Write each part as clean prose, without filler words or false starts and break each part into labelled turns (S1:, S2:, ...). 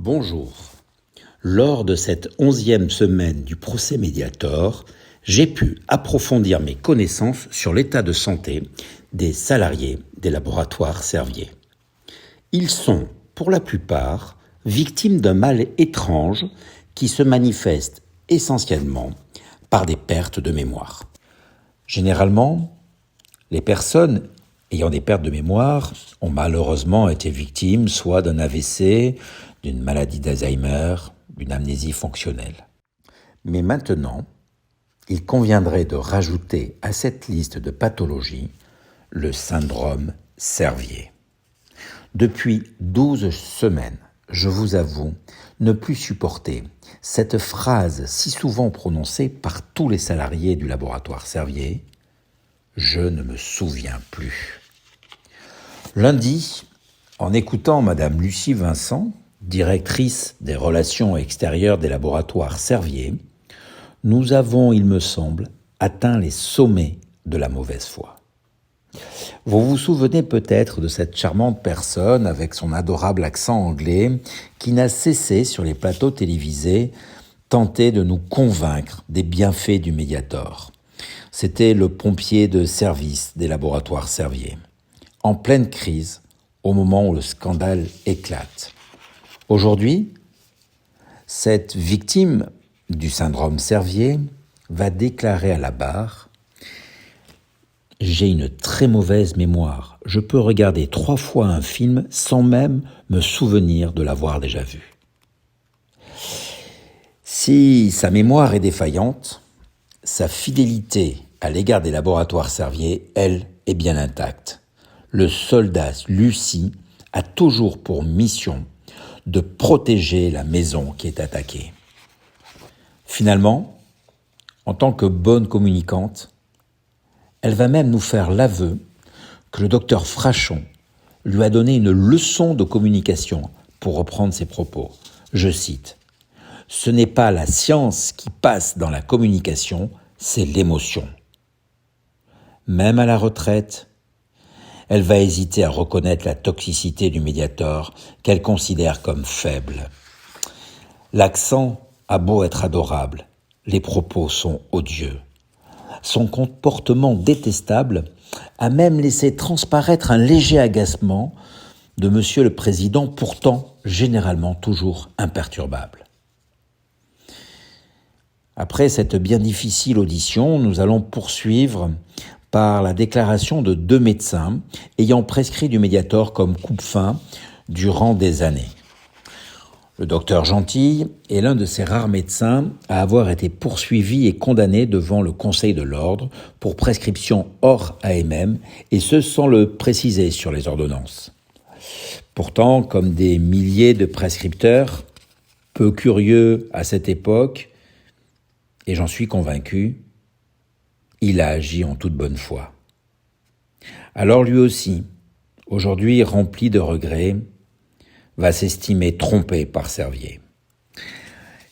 S1: Bonjour. Lors de cette 11e semaine du procès Mediator, j'ai pu approfondir mes connaissances sur l'état de santé des salariés des laboratoires Servier. Ils sont, pour la plupart, victimes d'un mal étrange qui se manifeste essentiellement par des pertes de mémoire. Généralement, les personnes ayant des pertes de mémoire ont malheureusement été victimes soit d'un AVC, d'une maladie d'Alzheimer, d'une amnésie fonctionnelle. Mais maintenant, il conviendrait de rajouter à cette liste de pathologies le syndrome Servier. Depuis 12 semaines, je vous avoue ne plus supporter cette phrase si souvent prononcée par tous les salariés du laboratoire Servier. Je ne me souviens plus. Lundi, en écoutant Madame Lucie Vincent, directrice des relations extérieures des laboratoires Servier, nous avons, il me semble, atteint les sommets de la mauvaise foi. Vous vous souvenez peut-être de cette charmante personne avec son adorable accent anglais qui n'a cessé sur les plateaux télévisés tenter de nous convaincre des bienfaits du Mediator. C'était le pompier de service des laboratoires Servier, en pleine crise, au moment où le scandale éclate. Aujourd'hui, cette victime du syndrome Servier va déclarer à la barre « J'ai une très mauvaise mémoire. Je peux regarder 3 fois un film sans même me souvenir de l'avoir déjà vu. » Si sa mémoire est défaillante, sa fidélité à l'égard des laboratoires Servier, elle, est bien intacte. Le soldat Lucie a toujours pour mission de protéger la maison qui est attaquée. Finalement, en tant que bonne communicante, elle va même nous faire l'aveu que le docteur Frachon lui a donné une leçon de communication pour reprendre ses propos. Je cite « Ce n'est pas la science qui passe dans la communication, c'est l'émotion. » Même à la retraite, elle va hésiter à reconnaître la toxicité du Mediator qu'elle considère comme faible. L'accent a beau être adorable, les propos sont odieux. Son comportement détestable a même laissé transparaître un léger agacement de Monsieur le Président, pourtant généralement toujours imperturbable. Après cette bien difficile audition, nous allons poursuivre par la déclaration de 2 médecins ayant prescrit du Mediator comme coupe-faim durant des années. Le docteur Gentil est l'un de ces rares médecins à avoir été poursuivi et condamné devant le Conseil de l'Ordre pour prescription hors AMM, et ce sans le préciser sur les ordonnances. Pourtant, comme des milliers de prescripteurs, peu curieux à cette époque, et j'en suis convaincu, il a agi en toute bonne foi. Alors lui aussi, aujourd'hui rempli de regrets, va s'estimer trompé par Servier.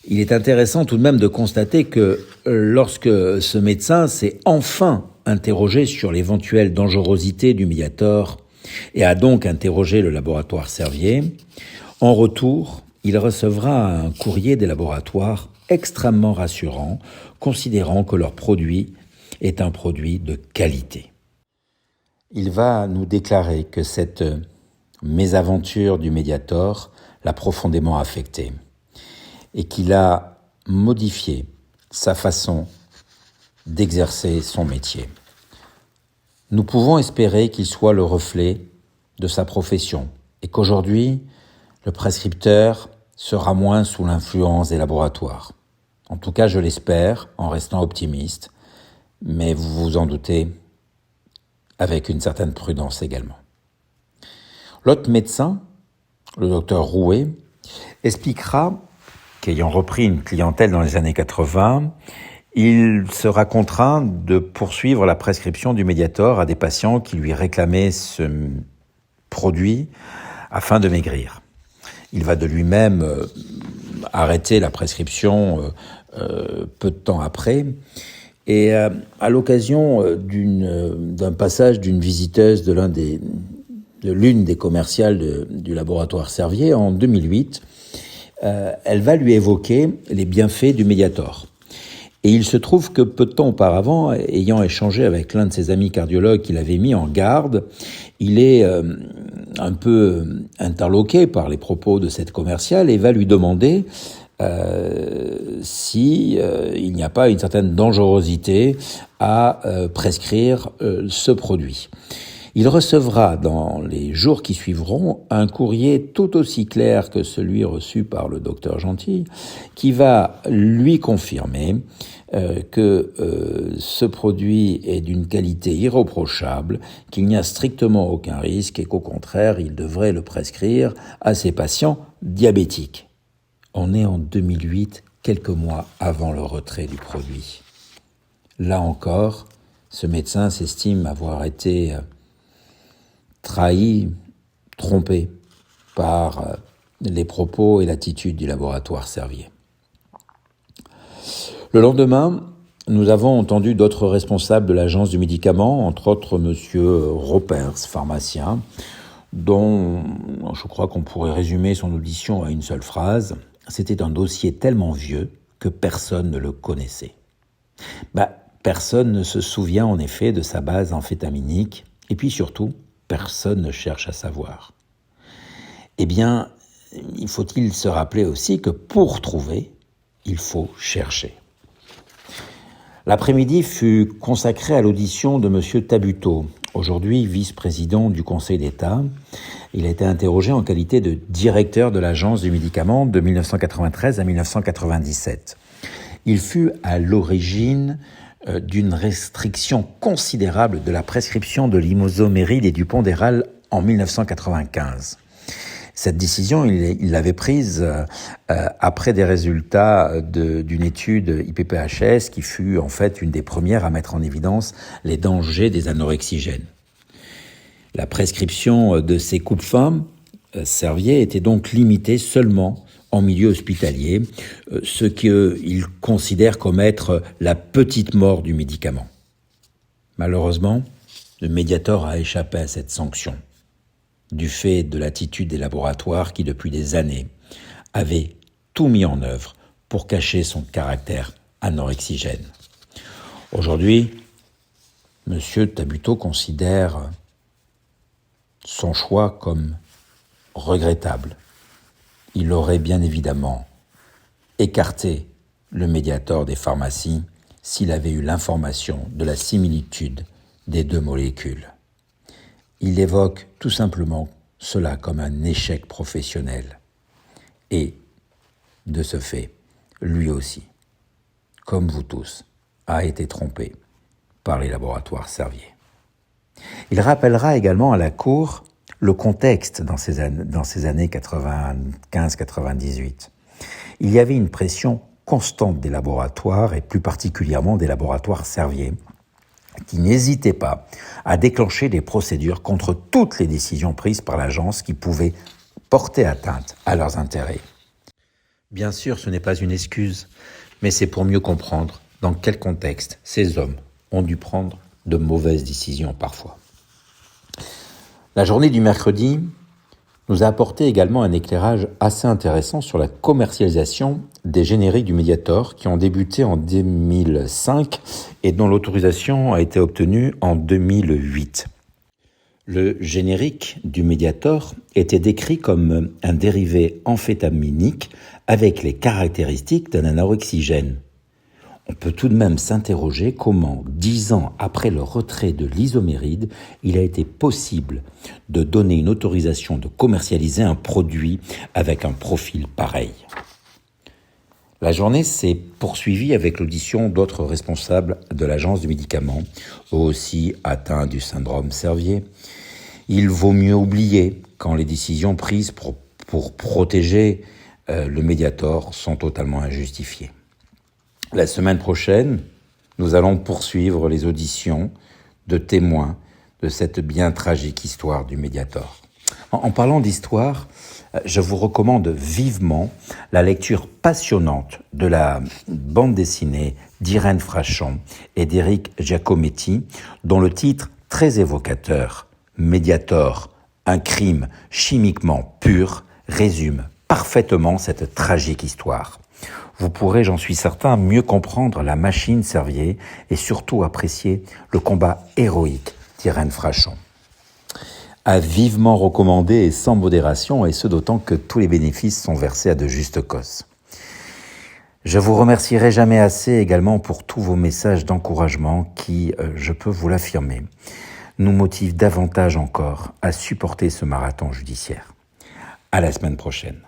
S1: Il est intéressant tout de même de constater que lorsque ce médecin s'est enfin interrogé sur l'éventuelle dangerosité du Mediator et a donc interrogé le laboratoire Servier, en retour, il recevra un courrier des laboratoires extrêmement rassurant, considérant que leur produit est un produit de qualité. Il va nous déclarer que cette mésaventure du Mediator l'a profondément affecté et qu'il a modifié sa façon d'exercer son métier. Nous pouvons espérer qu'il soit le reflet de sa profession et qu'aujourd'hui, le prescripteur sera moins sous l'influence des laboratoires. En tout cas, je l'espère, en restant optimiste, mais vous vous en doutez, avec une certaine prudence également. L'autre médecin, le docteur Rouet, expliquera qu'ayant repris une clientèle dans les années 80, il sera contraint de poursuivre la prescription du Mediator à des patients qui lui réclamaient ce produit afin de maigrir. Il va de lui-même arrêter la prescription peu de temps après. Et à l'occasion d'un passage d'une visiteuse de l'une des commerciales du laboratoire Servier en 2008, elle va lui évoquer les bienfaits du Mediator. Et il se trouve que peu de temps auparavant, ayant échangé avec l'un de ses amis cardiologues qui l'avait mis en garde, il est un peu interloqué par les propos de cette commerciale et va lui demander si il n'y a pas une certaine dangerosité à prescrire ce produit. Il recevra dans les jours qui suivront un courrier tout aussi clair que celui reçu par le docteur Gentil, qui va lui confirmer que ce produit est d'une qualité irréprochable, qu'il n'y a strictement aucun risque et qu'au contraire, il devrait le prescrire à ses patients diabétiques. On est en 2008, quelques mois avant le retrait du produit. Là encore, ce médecin s'estime avoir été trahi, trompé par les propos et l'attitude du laboratoire Servier. Le lendemain, nous avons entendu d'autres responsables de l'agence du médicament, entre autres monsieur Ropers, pharmacien, dont je crois qu'on pourrait résumer son audition à une seule phrase. C'était un dossier tellement vieux que personne ne le connaissait. Personne ne se souvient en effet de sa base amphétaminique, et puis surtout, personne ne cherche à savoir. Eh bien, faut-il se rappeler aussi que pour trouver, il faut chercher. L'après-midi fut consacré à l'audition de M. Tabuteau, aujourd'hui vice-président du Conseil d'État. Il a été interrogé en qualité de directeur de l'Agence du médicament de 1993 à 1997. Il fut à l'origine d'une restriction considérable de la prescription de l'imosoméride et du Pondéral en 1995. Cette décision, il l'avait prise après des résultats d'une étude IPPHS qui fut en fait une des premières à mettre en évidence les dangers des anorexigènes. La prescription de ces coupes-fins Servier était donc limitée seulement en milieu hospitalier, ce qu'il considère comme être la petite mort du médicament. Malheureusement, le Mediator a échappé à cette sanction, du fait de l'attitude des laboratoires qui, depuis des années, avaient tout mis en œuvre pour cacher son caractère anorexigène. Aujourd'hui, M. Tabuteau considère son choix comme regrettable. Il aurait bien évidemment écarté le Mediator des pharmacies s'il avait eu l'information de la similitude des deux molécules. Il évoque tout simplement cela comme un échec professionnel. Et, de ce fait, lui aussi, comme vous tous, a été trompé par les laboratoires Servier. Il rappellera également à la Cour le contexte dans ces années 95-98. Il y avait une pression constante des laboratoires, et plus particulièrement des laboratoires Servier, qui n'hésitaient pas à déclencher des procédures contre toutes les décisions prises par l'agence qui pouvaient porter atteinte à leurs intérêts. Bien sûr, ce n'est pas une excuse, mais c'est pour mieux comprendre dans quel contexte ces hommes ont dû prendre de mauvaises décisions parfois. La journée du mercredi nous a apporté également un éclairage assez intéressant sur la commercialisation des génériques du Mediator qui ont débuté en 2005 et dont l'autorisation a été obtenue en 2008. Le générique du Mediator était décrit comme un dérivé amphétaminique avec les caractéristiques d'un anorexigène. On peut tout de même s'interroger comment, 10 ans après le retrait de l'isoméride, il a été possible de donner une autorisation de commercialiser un produit avec un profil pareil. La journée s'est poursuivie avec l'audition d'autres responsables de l'agence du médicament, eux aussi atteints du syndrome Servier. Il vaut mieux oublier quand les décisions prises pour protéger le Mediator sont totalement injustifiées. La semaine prochaine, nous allons poursuivre les auditions de témoins de cette bien tragique histoire du Mediator. En parlant d'histoire, je vous recommande vivement la lecture passionnante de la bande dessinée d'Irène Frachon et d'Éric Giacometti, dont le titre très évocateur, Mediator, un crime chimiquement pur, résume parfaitement cette tragique histoire. Vous pourrez, j'en suis certain, mieux comprendre la machine Servier et surtout apprécier le combat héroïque d'Irène Frachon. À vivement recommander et sans modération, et ce d'autant que tous les bénéfices sont versés à de justes causes. Je vous remercierai jamais assez également pour tous vos messages d'encouragement qui, je peux vous l'affirmer, nous motivent davantage encore à supporter ce marathon judiciaire. À la semaine prochaine.